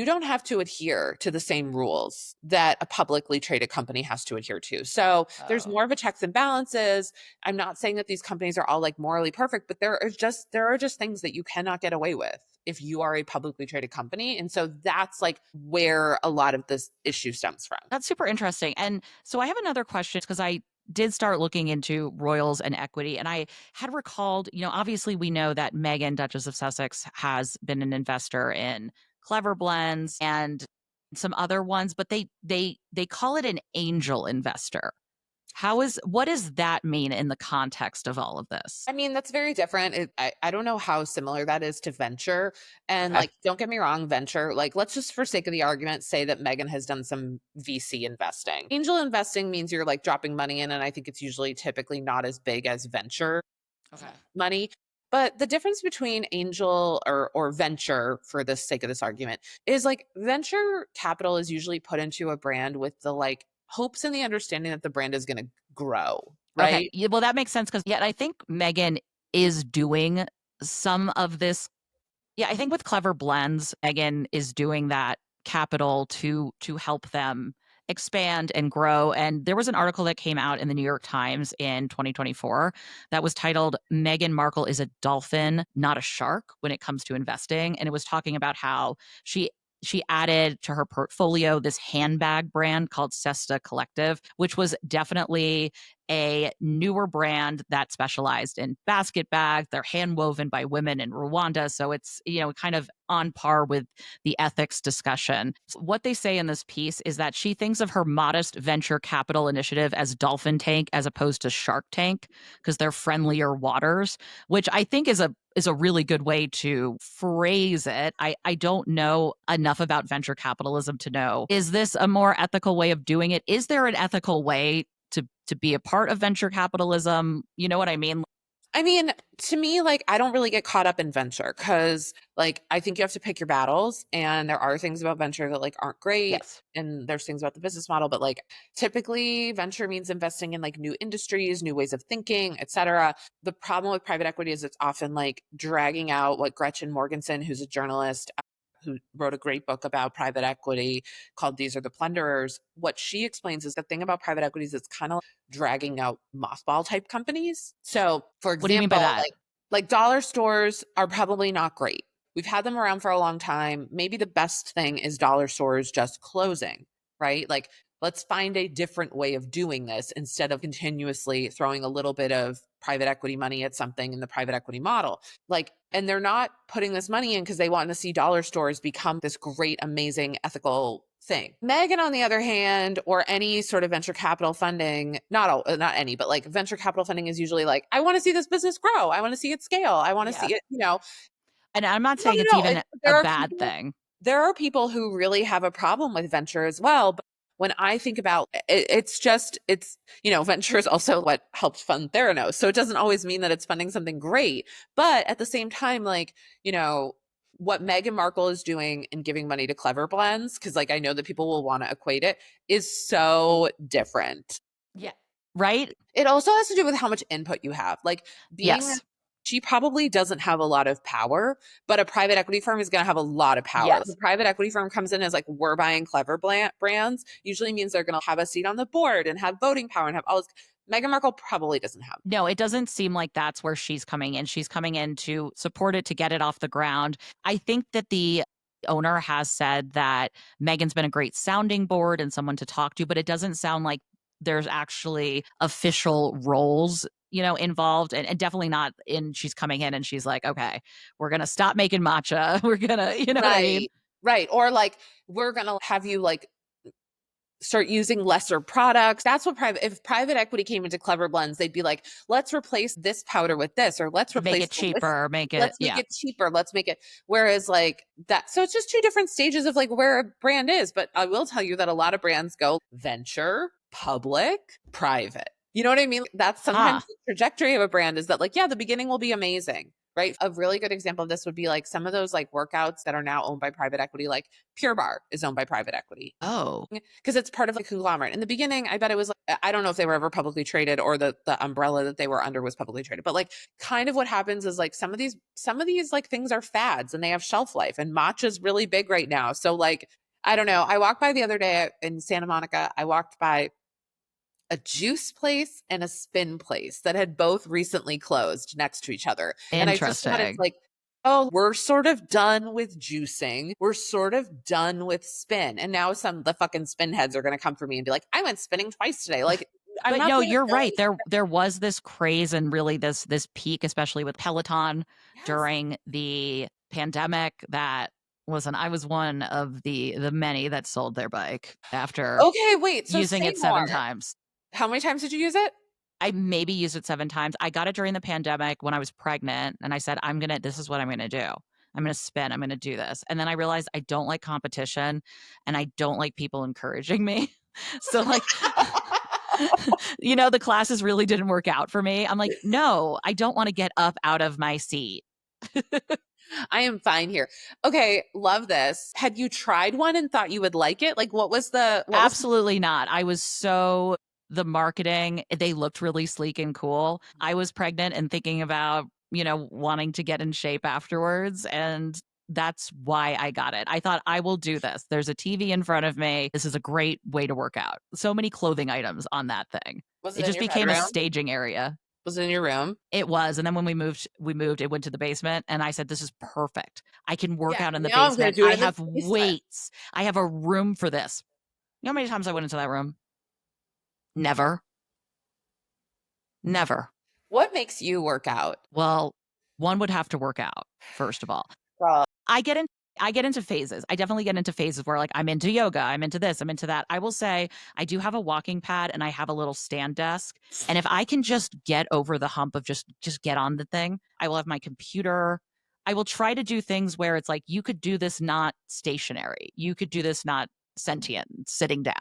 don't have to adhere to the same rules that a publicly traded company has to adhere to. So there's Oh. more of a checks and balances. I'm not saying that these companies are all like morally perfect, but there are just things that you cannot get away with if you are a publicly traded company. And so that's like where a lot of this issue stems from. That's super interesting. And so I have another question because I did start looking into royals and equity. And I had recalled, obviously we know that Meghan, Duchess of Sussex, has been an investor in Clever Blends and some other ones, but they call it an angel investor. What does that mean in the context of all of this? I mean, that's very different. I don't know how similar that is to venture. And Okay. like, don't get me wrong, venture, like, let's just for sake of the argument say that Megan has done some VC investing. Angel investing means you're like dropping money in, and I think it's usually typically not as big as venture Okay. money. But the difference between angel or venture, for the sake of this argument, is like venture capital is usually put into a brand with the like hopes and the understanding that the brand is going to grow, Okay. right? Yeah, well, that makes sense because yeah, I think Megan is doing some of this. Yeah, I think with Clever Blends, Megan is doing that capital to help them expand and grow. And there was an article that came out in the New York Times in 2024 that was titled Meghan Markle is a dolphin, not a shark when it comes to investing. And it was talking about how she added to her portfolio this handbag brand called Cesta Collective, which was definitely a newer brand that specialized in basket bags. They're hand woven by women in Rwanda. So it's, kind of on par with the ethics discussion. What they say in this piece is that she thinks of her modest venture capital initiative as Dolphin Tank as opposed to Shark Tank because they're friendlier waters, which I think is a really good way to phrase it. I don't know enough about venture capitalism to know. Is this a more ethical way of doing it? Is there an ethical way to be a part of venture capitalism? You know what I mean? I mean, to me, like, I don't really get caught up in venture because, like, I think you have to pick your battles. And there are things about venture that, like, aren't great. Yes. And there's things about the business model. But, like, typically venture means investing in, like, new industries, new ways of thinking, etc. The problem with private equity is it's often, like, dragging out what Gretchen Morgensen, who's a journalist, who wrote a great book about private equity called These Are the Plunderers. What she explains is the thing about private equity is it's kind of dragging out mothball type companies. So, for What do you mean by example, that? like dollar stores are probably not great. We've had them around for a long time. Maybe the best thing is dollar stores just closing, right? Like, let's find a different way of doing this instead of continuously throwing a little bit of private equity money at something in the private equity model. Like, and they're not putting this money in because they want to see dollar stores become this great, amazing, ethical thing. Megan, on the other hand, or any sort of venture capital funding, not any, but like venture capital funding is usually like, I want to see this business grow. I want to see it scale. I want to Yeah. see it, And I'm not no, saying it's no, no. even a bad thing. There are people who really have a problem with venture as well. But when I think about it, venture is also what helped fund Theranos. So it doesn't always mean that it's funding something great. But at the same time, like, what Meghan Markle is doing and giving money to Clever Blends, because like I know that people will want to equate it, is so different. Yeah. Right? It also has to do with how much input you have. Like being Yes. she probably doesn't have a lot of power, but a private equity firm is going to have a lot of power. The Yes. private equity firm comes in as like, we're buying Clever brands, usually means they're going to have a seat on the board and have voting power and have all this. Meghan Markle probably doesn't have. No, it doesn't seem like that's where she's coming in. She's coming in to support it, to get it off the ground. I think that the owner has said that Megan's been a great sounding board and someone to talk to, but it doesn't sound like there's actually official roles, involved, and definitely not in she's coming in and she's like, okay, we're going to stop making matcha. We're going to, you know what I mean? Right. Or like, we're going to have you like start using lesser products. That's what if private equity came into Clever Blends, they'd be like, let's replace this powder with this, or let's Make replace it cheaper, let's make it cheaper. Let's make it, whereas like that. So it's just two different stages of like where a brand is. But I will tell you that a lot of brands go venture, public, private. You know what I mean? That's sometimes the trajectory of a brand is that like, yeah, the beginning will be amazing. Right. A really good example of this would be like some of those like workouts that are now owned by private equity, like Pure Barre is owned by private equity. Oh, because it's part of like a conglomerate. In the beginning, I bet it was like, I don't know if they were ever publicly traded or the umbrella that they were under was publicly traded. But like kind of what happens is like some of these like things are fads and they have shelf life, and matcha's really big right now. So like, I don't know. I walked by the other day in Santa Monica. I walked by a juice place and a spin place that had both recently closed next to each other. And I just thought it's interesting. like, oh, we're sort of done with juicing. We're sort of done with spin. And now some of the fucking spin heads are going to come for me and be like, I went spinning twice today. Like, I'm But not no, being you're right. silly. There was this craze and really this peak, especially with Peloton Yes. during the pandemic. That listen, I was one of the many that sold their bike after Okay, wait. So using say it 7 more. times. How many times did you use it? I maybe used it 7 times. I got it during the pandemic when I was pregnant, and I said, this is what I'm gonna do. I'm gonna spin. I'm gonna do this. And then I realized I don't like competition and I don't like people encouraging me. So like the classes really didn't work out for me. I'm like, no, I don't want to get up out of my seat. I am fine here. Okay, love this. Had you tried one and thought you would like it? Like Absolutely not. I was so the marketing, they looked really sleek and cool. I was pregnant and thinking about, wanting to get in shape afterwards. And that's why I got it. I thought I will do this. There's a TV in front of me. This is a great way to work out. So many clothing items on that thing. Was It it in just your became a bedroom? staging area. Was it in your room? It was. And then when we moved, it went to the basement. And I said, this is perfect. I can work Yeah, out in the now I'm gonna basement. do it I in the have basement. weights. I have a room for this. You know how many times I went into that room? Never. Never. What makes you work out? Well, one would have to work out, first of all. Well, I get in I get into phases. I definitely get into phases where like I'm into yoga, I'm into this, I'm into that. I will say I do have a walking pad and I have a little stand desk. And if I can just get over the hump of just get on the thing, I will have my computer. I will try to do things where it's like you could do this not stationary. You could do this not sentient, sitting down.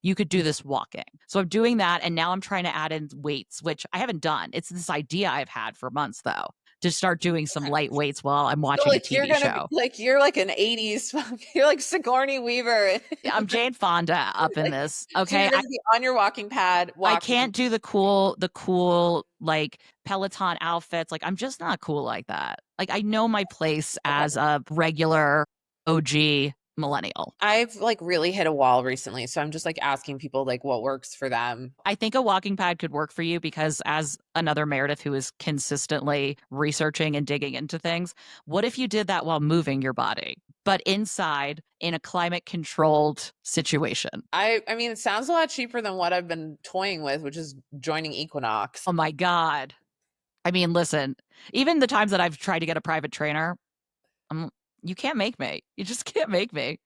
You could do this walking. So I'm doing that and now I'm trying to add in weights, which I haven't done. It's this idea I've had for months though, to start doing some light weights while I'm so watching a like you're TV gonna be show. like you're like an 80s, you're like Sigourney Weaver. I'm Jane Fonda up in Like, this. so you're Okay. gonna be on your walking pad I walking. can't do the cool like Peloton outfits. Like I'm just not cool like that. Like I know my place Okay. as a regular OG millennial. I've like really hit a wall recently, so I'm just like asking people like what works for them. I think a walking pad could work for you because, as another Meredith who is consistently researching and digging into things, what if you did that while moving your body, but inside in a climate controlled situation? I mean, it sounds a lot cheaper than what I've been toying with, which is joining Equinox. Oh my God. I mean, listen, even the times that I've tried to get a private trainer, you can't make me. You just can't make me.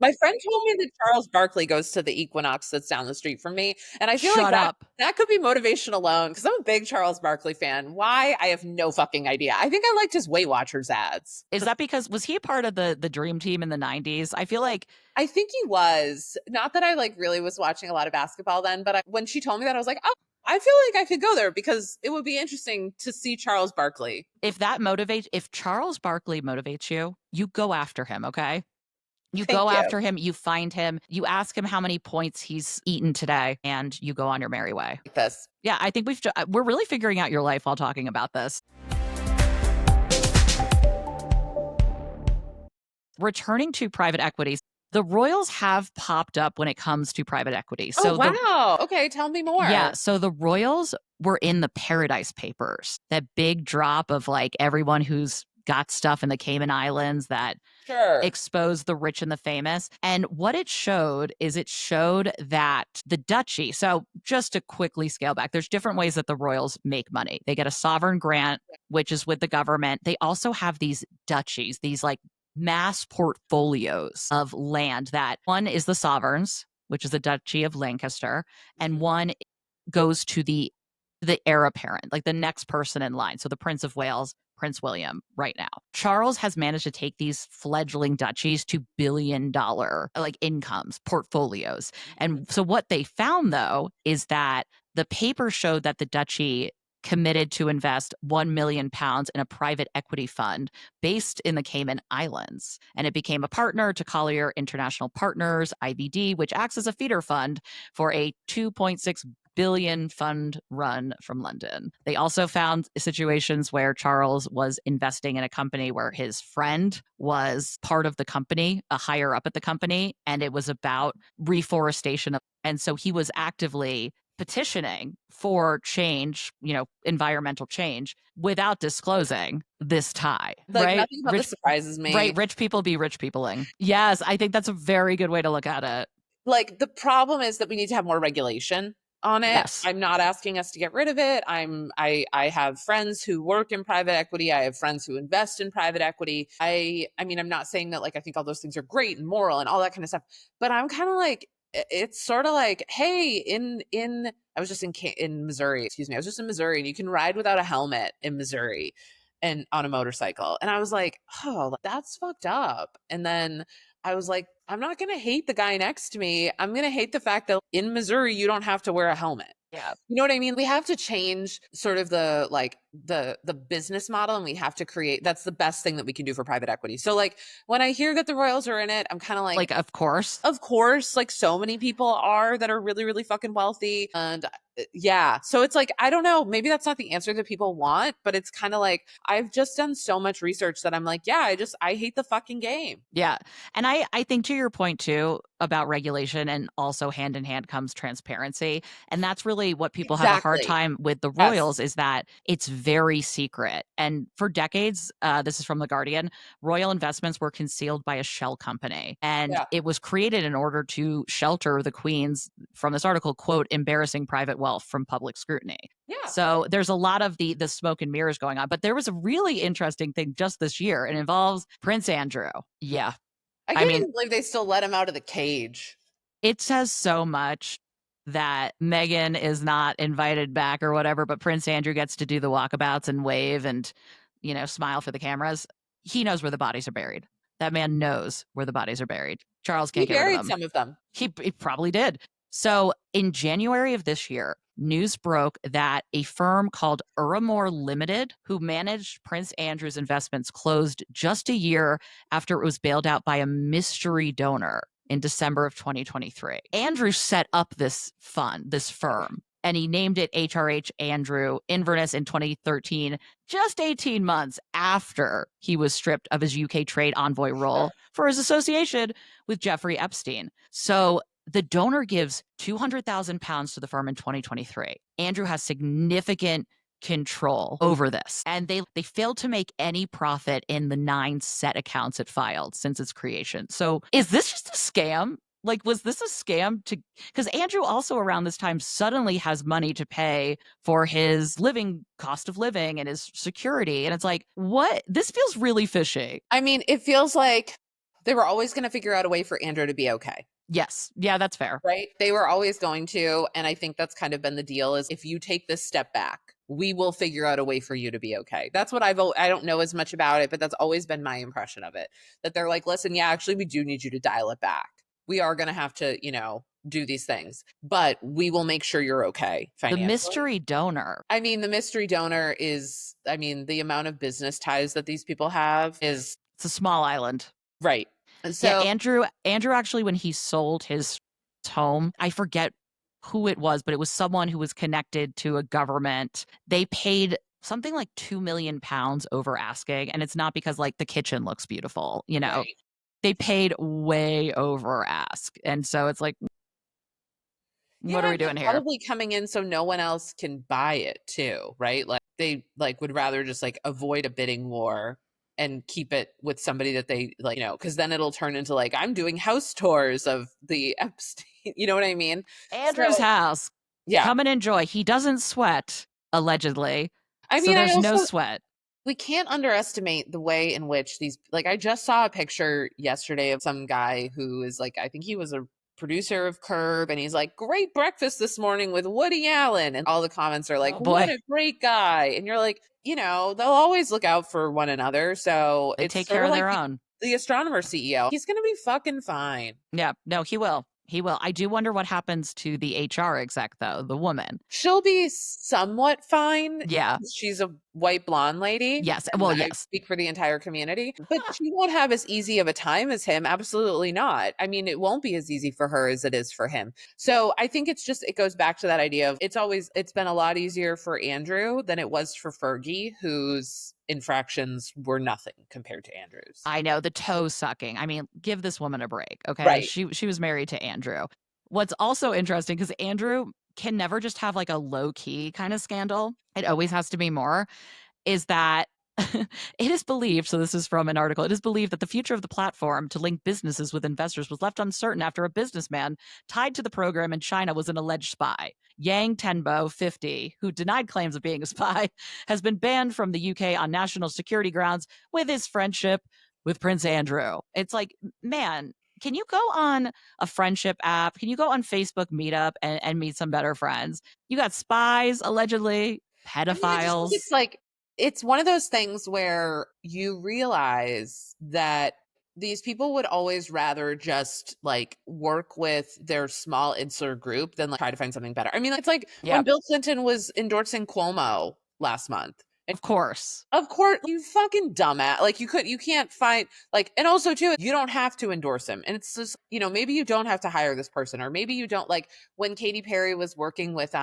My friend told me that Charles Barkley goes to the Equinox that's down the street from me, and I feel like Shut up. that could be motivation alone because I'm a big Charles Barkley fan. Why? I have no fucking idea. I think I liked his Weight Watchers ads. Is that because was he a part of the dream team in the 90s? I feel like I think he was. Not that I like really was watching a lot of basketball then, but when she told me that, I was like, oh, I feel like I could go there because it would be interesting to see Charles Barkley. if Charles Barkley motivates you, you go after him, okay? You Thank go you. after him, you find him, you ask him how many points he's eaten today, and you go on your merry way. Like this. Yeah, I think we're really figuring out your life while talking about this. Returning to private equities, the Royals have popped up when it comes to private equity. Oh, So wow. Okay, tell me more. yeah, so the Royals were in the Paradise Papers, that big drop of like everyone who's got stuff in the Cayman Islands that Sure. expose the rich and the famous. And what it showed is it showed that the duchy, so just to quickly scale back, there's different ways that the royals make money. They get a sovereign grant, which is with the government. They also have these duchies, these like mass portfolios of land that one is the sovereigns, which is the Duchy of Lancaster, and one goes to the heir apparent, like the next person in line. So the Prince of Wales, Prince William, right now. Charles has managed to take these fledgling duchies to $1 billion like incomes, portfolios. And so what they found though is that the paper showed that the duchy committed to invest £1 million in a private equity fund based in the Cayman Islands. And it became a partner to Collier International Partners, IBD, which acts as a feeder fund for a $2.6 billion fund run from London. They also found situations where Charles was investing in a company where his friend was part of the company, a higher up at the company, and it was about reforestation. And so he was actively petitioning for change, environmental change without disclosing this tie, Like right? nothing about this surprises me. Right, rich people be rich peopling. Yes, I think that's a very good way to look at it. Like the problem is that we need to have more regulation on it. Yes. I'm not asking us to get rid of it. I have friends who work in private equity. I have friends who invest in private equity. I mean, I'm not saying that like I think all those things are great and moral and all that kind of stuff, but I'm kind of like it's sort of like, hey, in I was just in Missouri, excuse me. I was just in Missouri and you can ride without a helmet in Missouri and on a motorcycle. And I was like, oh, that's fucked up. And then I was like, I'm not going to hate the guy next to me. I'm going to hate the fact that in Missouri, you don't have to wear a helmet. Yeah. You know what I mean? We have to change sort of the business model and we have to create, that's the best thing that we can do for private equity. So like when I hear that the Royals are in it, I'm kind of like, of course, like so many people are that are really, really fucking wealthy. And yeah, so it's like, I don't know, maybe that's not the answer that people want, but it's kind of like, I've just done so much research that I'm like, yeah, I hate the fucking game. Yeah. And I think to your point too about regulation and also hand in hand comes transparency. And that's really what people have a hard time with the Royals is that it's very secret. And for decades, this is from The Guardian, Royal investments were concealed by a shell company. And it was created in order to shelter the Queen's, from this article, quote, embarrassing private wealth from public scrutiny. Yeah. So there's a lot of the smoke and mirrors going on. But there was a really interesting thing just this year. It involves Prince Andrew. Yeah. I can't even believe they still let him out of the cage. It says so much that Meghan is not invited back or whatever, but Prince Andrew gets to do the walkabouts and wave and, smile for the cameras. He knows where the bodies are buried. That man knows where the bodies are buried. Charles can't get rid of them. He buried some of them. He probably did. So in January of this year, news broke that a firm called Uramore Limited, who managed Prince Andrew's investments, closed just a year after it was bailed out by a mystery donor in December of 2023. Andrew set up this firm, and he named it HRH Andrew Inverness in 2013, just 18 months after he was stripped of his UK trade envoy role for his association with Jeffrey Epstein. So the donor gives £200,000 to the firm in 2023. Andrew has significant control over this. And they failed to make any profit in the 9 set accounts it filed since its creation. So is this just a scam? Like, was this a scam because Andrew also around this time suddenly has money to pay for his cost of living and his security. And it's like, what? This feels really fishy. I mean, it feels like They were always going to figure out a way for Andrew to be okay. Yes. Yeah, that's fair. Right? They were always going to, and I think that's kind of been the deal is if you take this step back, we will figure out a way for you to be okay. That's what I don't know as much about it, but that's always been my impression of it. That they're like, listen, yeah, actually we do need you to dial it back. We are going to have to, do these things, but we will make sure you're okay The financially. mystery donor. I mean, the mystery donor is, the amount of business ties that these people have is It's a small island. right. And Yeah, so Andrew actually, when he sold his home, I forget who it was, but it was someone who was connected to a government. They paid something like 2 million pounds over asking, and it's not because like the kitchen looks beautiful, right. They paid way over ask. And so it's like, what are Yeah, we they're doing here? probably coming in so no one else can buy it too, right? Like they would rather just like avoid a bidding war and keep it with somebody that they like, because then it'll turn into like I'm doing house tours of the Epstein. You know what I mean? Andrew's So house. yeah, Come and enjoy. He doesn't sweat, allegedly. I So mean, I there's no also sweat. we can't underestimate the way in which these like I just saw a picture yesterday of some guy who is like I think he was a producer of Curb and he's like great breakfast this morning with Woody Allen and all the comments are like Oh what boy. a great guy and you're like they'll always look out for one another so They it's take sort care of of like their own. the Astronomer CEO he's gonna be fucking fine. Yeah. No, he will. He will. I do wonder what happens to the HR exec, though, the woman. She'll be somewhat fine. Yeah. She's a white blonde lady, Yes. and Well, I yes. speak for the entire community, but she won't have as easy of a time as him, absolutely not. I mean, it won't be as easy for her as it is for him. So, I think it goes back to that idea of it's been a lot easier for Andrew than it was for Fergie, whose infractions were nothing compared to Andrew's. I know, the toe sucking. I mean, give this woman a break, okay? Right. She was married to Andrew. What's also interesting, because Andrew can never just have like a low key kind of scandal. It always has to be more. Is that it is believed, so this is from an article, it is believed that the future of the platform to link businesses with investors was left uncertain after a businessman tied to the program in China was an alleged spy. Yang Tenbo, 50, who denied claims of being a spy, has been banned from the UK on national security grounds with his friendship with Prince Andrew. It's like, man, can you go on a friendship app? Can you go on Facebook Meetup and meet some better friends? You got spies, allegedly, I mean, I just think pedophiles. it's one of those things where you realize that these people would always rather just like work with their small insular group than like try to find something better. I mean, it's like when Yep. Bill Clinton was endorsing Cuomo last month. And Of course. of course, you fucking dumbass. Like you can't find like, and also too, you don't have to endorse him. And it's just, maybe you don't have to hire this person, or maybe you don't like when Katy Perry was working with,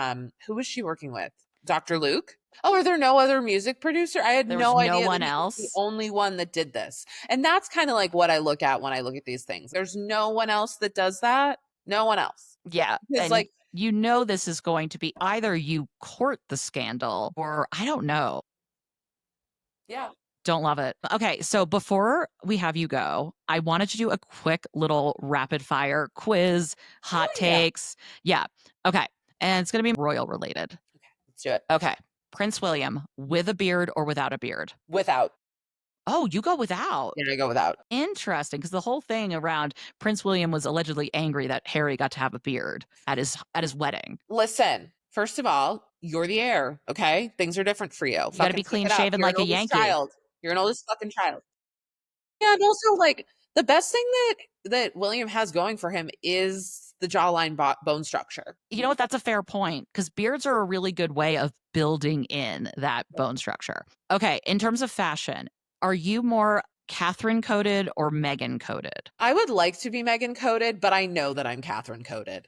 who was she working with? Dr. Luke? Oh, are there no other music producer? I had There was no no idea that one he was the else. only one that did this. And that's kind of like what I look at when I look at these things. There's no one else that does that. No one else. Yeah. Because And like, this is going to be either you court the scandal or I don't know. yeah. Don't love it. Okay, so before we have you go, I wanted to do a quick little rapid fire quiz, Oh hot yeah. takes. Yeah. Okay. And it's going to be royal related. Let's do it. Okay. Prince William, with a beard or without a beard? Without. Oh, you go without. Yeah, I go without. Interesting, because the whole thing around Prince William was allegedly angry that Harry got to have a beard at his wedding. Listen, first of all, you're the heir, okay? Things are different for you. You got to Fucking be suck clean it up. shaven You're an like a oldest Yankee. child. You're an oldest fucking child. Yeah, and also like the best thing that William has going for him is the jawline bone structure. You know what? That's a fair point, because beards are a really good way of building in that bone structure. Okay, in terms of fashion, are you more Catherine coded or Meghan coded? I would like to be Megan coded, but I know that I'm Catherine coded.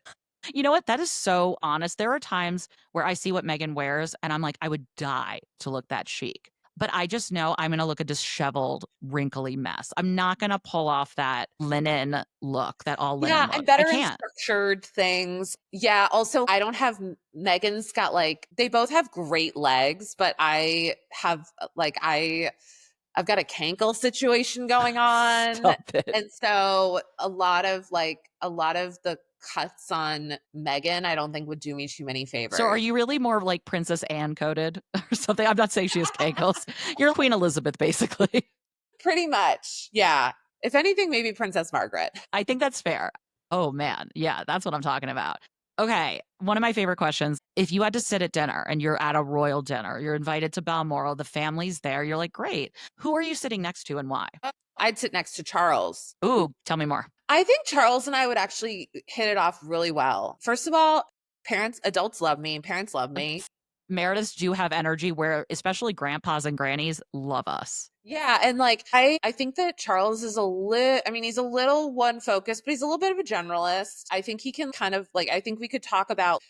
You know what? That is so honest. There are times where I see what Meghan wears and I'm like, I would die to look that chic. But I just know I'm going to look a disheveled, wrinkly mess. I'm not going to pull off that linen look, that all Yeah, linen I'm look. I better in can't. structured things. Yeah, also I don't have Megan's got like they both have great legs, but I have I've got a cankle situation going on. Stop it. And so a lot of the cuts on Megan, I don't think would do me too many favors. So are you really more like Princess Anne coded or something? I'm not saying she has cankles. You're Queen Elizabeth, basically. Pretty much. Yeah. If anything, maybe Princess Margaret. I think that's fair. Oh man. Yeah, that's what I'm talking about. Okay. One of my favorite questions. If you had to sit at dinner and you're at a royal dinner, you're invited to Balmoral, the family's there, you're like, great. Who are you sitting next to and why? I'd sit next to Charles. Ooh, tell me more. I think Charles and I would actually hit it off really well. First of all, adults love me, parents love me. Merediths do have energy where especially grandpas and grannies love us. Yeah, and like I think that Charles is he's a little one focused, but he's a little bit of a generalist. I think he can kind of like I think we could talk about,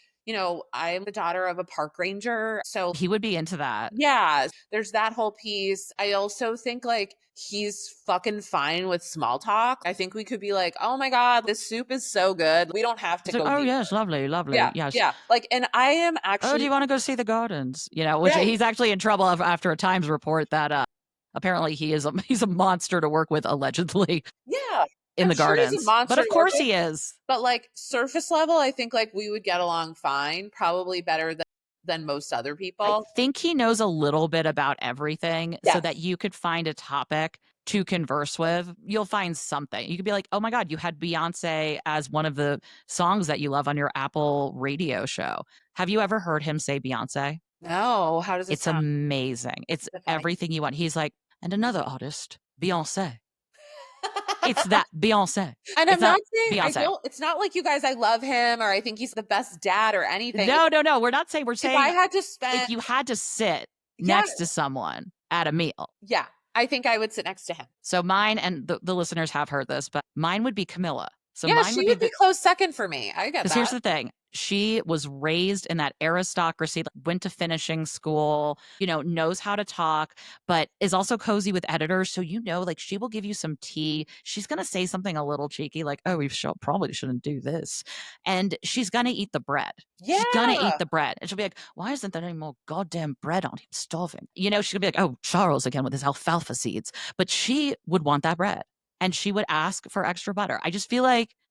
I'm the daughter of a park ranger, so He would be into that. yeah, there's that whole piece. I also think like he's fucking fine with small talk. I think we could be like, "Oh my god, this soup is so good. We don't have to It's like, go oh deep." yes, lovely, lovely. Yeah, Yes. yeah. Like, and I am Oh, do actually you want to go see the gardens? Which right. he's actually in trouble after a Times report that apparently he's a monster to work with allegedly Yeah, in I'm the sure he's a gardens. But monster of to work course with, he is. but like surface level, I think like we would get along fine, probably better than most other I people. think he knows a little bit about everything so that Yes. you could find a topic to converse with. You'll find something. You could be like, "Oh my god, you had Beyonce as one of the songs that you love on your Apple radio show. Have you ever heard him say Beyonce? No, how does it It's sound? amazing. It's Funny. everything you want." He's like, "And another artist, Beyonce." It's that Beyonce. And It's I'm not not saying Beyonce. it's not like you guys, I love him or I think he's the best dad or anything. No, no, no. We're not saying we're If I saying had to if spend, you had to sit yeah, next to someone at a meal. yeah, I think I would sit next to him. So mine, and the listeners have heard this, but mine would be Camilla. So Yeah, mine would she be would be the close second for me. I get because here's that. the thing. She was raised in that aristocracy, went to finishing school, knows how to talk, but is also cozy with editors. So, like she will give you some tea. She's going to say something a little cheeky, like, oh, probably shouldn't do this. And she's going to eat the bread. She's going to eat Yeah. the bread. And she'll be like, why isn't there any more goddamn bread on him? Starving. She'll be like, oh, Charles again with his alfalfa seeds. But she would want that bread and she would ask for extra butter.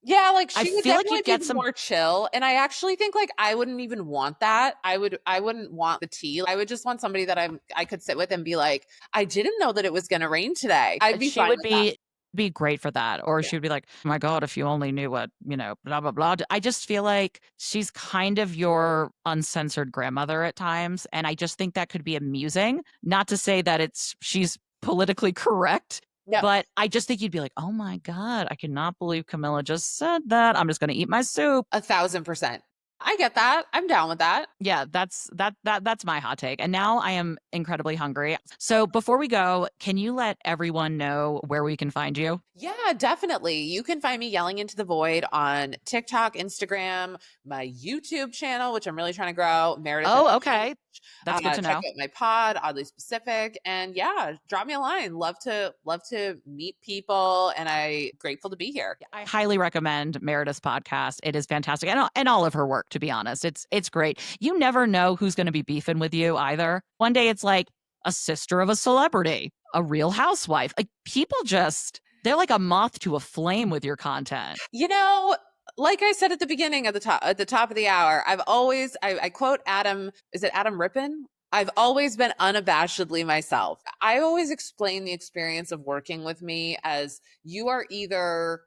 Yeah, like I she would feel like definitely you'd be get some. more chill. And I actually think like I wouldn't even want that. I wouldn't want the tea. I would just want somebody that I could sit with and be like, I didn't know that it was gonna rain today. I'd be She fine would with that. be great for that. Or Yeah. she would be like, oh my God, if you only knew what, blah, blah, blah. I just feel like she's kind of your uncensored grandmother at times. And I just think that could be amusing. Not to say that she's politically correct, Yep. but I just think you'd be like, oh my God, I cannot believe Camilla just said that. I'm just gonna eat my soup. 1,000%. I get that. I'm down with that. Yeah, that's my hot take. And now I am incredibly hungry. So before we go, can you let everyone know where we can find you? Yeah, definitely. You can find me yelling into the void on TikTok, Instagram, my YouTube channel, which I'm really trying to grow. Meredith. Oh, okay. That's good to Check know. out my pod, Oddly Specific, and yeah, drop me a line. Love to meet people, and I grateful to be here. I highly recommend Meredith's podcast. It is fantastic, and all of her work. To be honest, it's great. You never know who's going to be beefing with you either. One day it's like a sister of a celebrity, a Real Housewife. Like people they're like a moth to a flame with your content. Like I said at the beginning of at the top of the hour, I quote Adam, is it Adam Rippon? I've always been unabashedly myself. I always explain the experience of working with me as you are either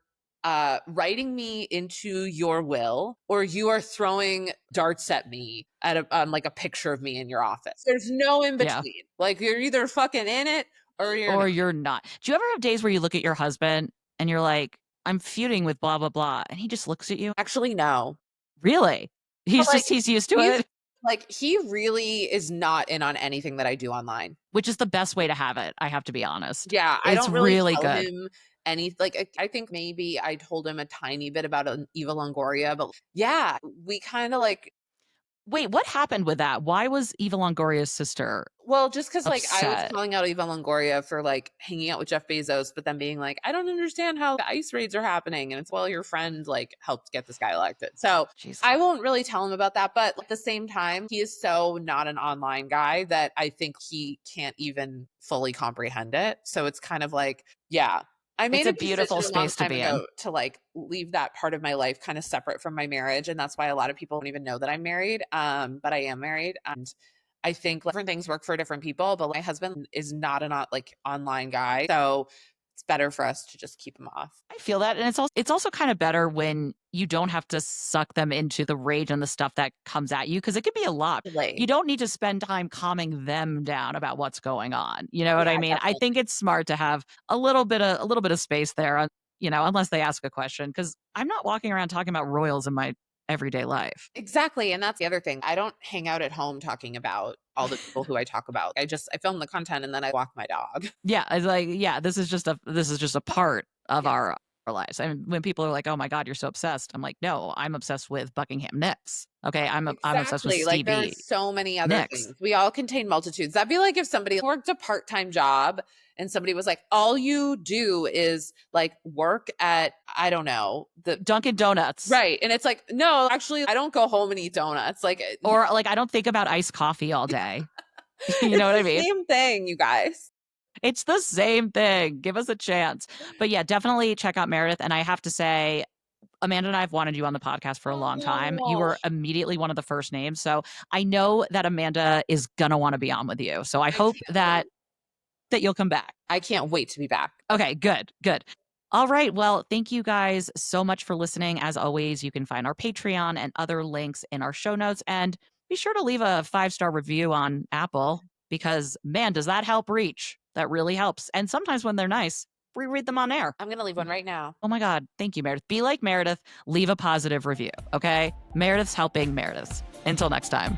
writing me into your will or you are throwing darts at me on like a picture of me in your office. There's no in Yeah. between. Like you're either fucking in it or you're not. You're not. Do you ever have days where you look at your husband and you're like, I'm feuding with blah blah blah, and he just looks at you? Actually, no. Really? But like He's used to he's it. like he really is not in on anything that I do online. Which is the best way to have it, I have to be honest. Yeah, I It's don't really really tell good. him any like I think maybe I told him a tiny bit about Eva Longoria, but yeah, we kind of like Wait, what happened with that? Why was Eva Longoria's sister well, just because like I was upset? calling out Eva Longoria for like hanging out with Jeff Bezos, but then being like, I don't understand how the ICE raids are happening, and it's well, your friend like helped get this guy elected. So Jeez. I won't really tell him about that, but at the same time, he is so not an online guy that I think he can't even fully comprehend it. So it's kind of like, yeah. I made It's a a beautiful decision a long space to time be in. ago to like leave that part of my life kind of separate from my marriage, and that's why a lot of people don't even know that I'm married. But I am married, and I think like, different things work for different people. But my husband is not an like online guy, so it's better for us to just keep them off. I feel that. And it's also kind of better when you don't have to suck them into the rage and the stuff that comes at you, because it can be a lot. You don't need to spend time calming them down about what's going on. You know what Yeah, I mean? I definitely. think it's smart to have a little bit of space there, unless they ask a question, because I'm not walking around talking about royals in my everyday life. Exactly, and that's the other thing. I don't hang out at home talking about all the people who I talk about. I film the content and then I walk my dog. Yeah, it's like, yeah, this is just a part of Yes. our lives. And when people are like, "Oh my god, you're so obsessed," I'm like, "No, I'm obsessed with Buckingham Nicks. Okay, I'm obsessed with Exactly, like, there are Stevie so many other Nicks." things. We all contain multitudes. That'd be like if somebody worked a part-time job and somebody was like, "All you do is, like, work at," I don't know, the Dunkin' Donuts. right, and it's like, "No, actually, I don't go home and eat donuts." Like, Or like, I don't think about iced coffee all day. You know it's what I the mean? same thing, you guys. It's the same thing. Give us a chance. But yeah, definitely check out Meredith. And I have to say, Amanda and I have wanted you on the podcast for a long time. You Oh, were immediately one of the first names. So I know that Amanda is gonna want to be on with you. So I I hope can't that wait. you'll come back. I can't wait to be back. Okay, good, good. All right. Well, thank you guys so much for listening. As always, you can find our Patreon and other links in our show notes. And be sure to leave a 5-star review on Apple, because, man, does that help reach? That really helps. And sometimes when they're nice, we read them on air. I'm gonna leave one right now. Oh my God. Thank you, Meredith. Be like Meredith. Leave a positive review. Okay. Meredith's helping Meredith. Until next time.